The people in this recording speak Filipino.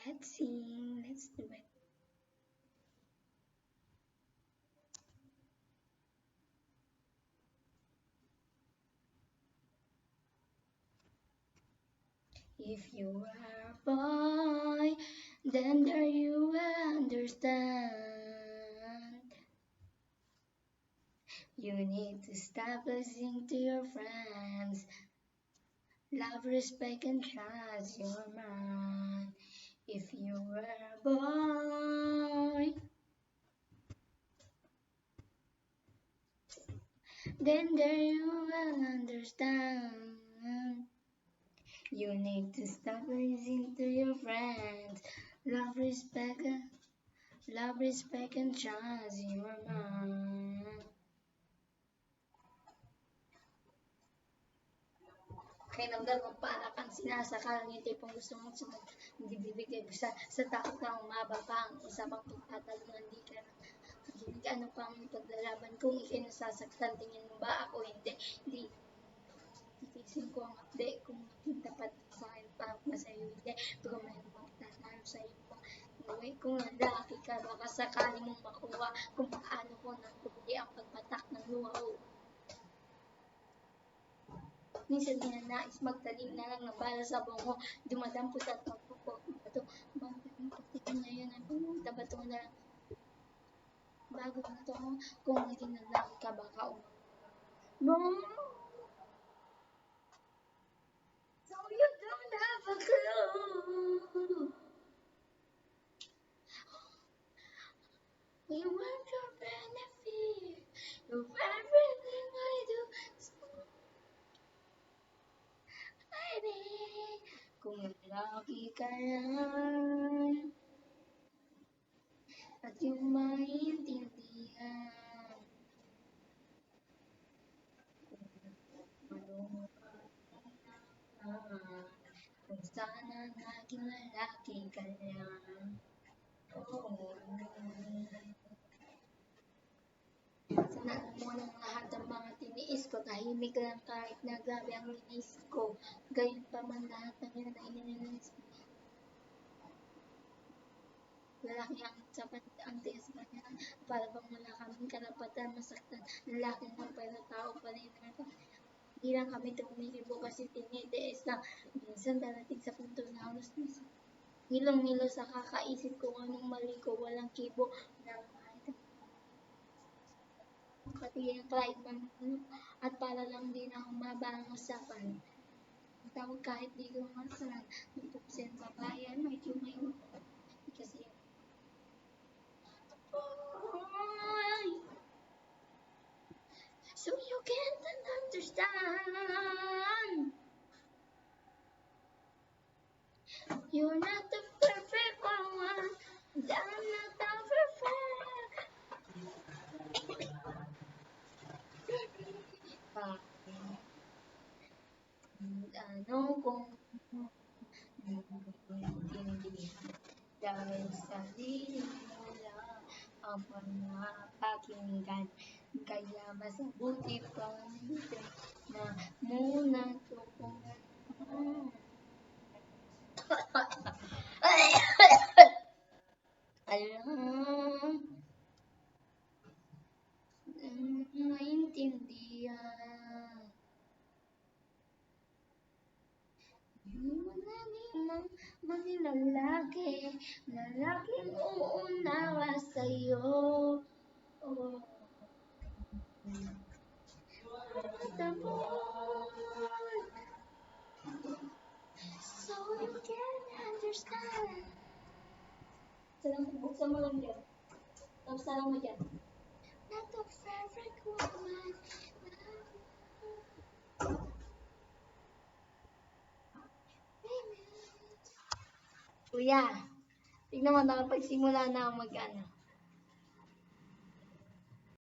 Let's sing. Let's do it. If you are a boy, then there you will understand. You need to stop listening to your friends. Love, respect, and trust your man. If you were a boy, then there you will understand. You need to stop listening to your friends. Love, respect, and trust your man. Pakiramdam mo para kang sinasakal, yung tipong gusto mong sunod, hindi bibigay sa takot na umaba pa ang usapang pagtatalungan, hindi ka nakikinig, ano pa ang paglalaban kung ikay nasasaktan, tingin mo ba ako hindi, titisin ko ang update kung maging tapat sa akin pa ako sa'yo, hindi, pero may magtatalo sa'yo pa, gawin kung lalaki ka, baka sakali mong makuha kung paano ko natuli ang pagpatak ng luha ko. Minsan ninanais magtanim na lang ng bala sa bungo, dumadampot at magpupok ng bato. Bakit ang pagtikin ngayon ay pumunta bato na lang? Bago na ito mo, kung naging lalaki ka baka no! So you don't have a clue. We want your benefit of everything I do. Kung lalaki ka lang at yung maintindihan, kung sana naging lalaki ka lang. Sana mo ng lahat ng mga tiniis ko, tahimik lang kahit na grabe ang linis ko. Gayon pa man lahat ng yan ay nilinis ko. Lalaki ang sapat ang tiis pa niya, para bang wala kaming karapatan masaktan. Lalaki ng pero tao pa rin naman. Hindi lang kami tumikibo kasi tinitiis lang. Minsan darating sa punto na halos hilong-hilo sa kakaisip kung anong mali ko, walang kibo na pati yung client man at para lang din na humaba ang usapan. Tawag kahit di ko masalan, nagpupsen babayan, may tumayo. Kasi so you can't understand. You're not the perfect one, and I'm not the perfect. Ano kung hindi dahil sa sarili mo lang ang pinapakinggan, kaya mas mabuti pang na muna tukungan. Alam, maintindihan. Maging lalaking uunawa sa'yo. Oh. So you can understand. Buksan mo lang yan. Tapos salang mo dyan. Not the perfect woman. Kuya, tignan mo, nakapagsimula na ako mag-ano.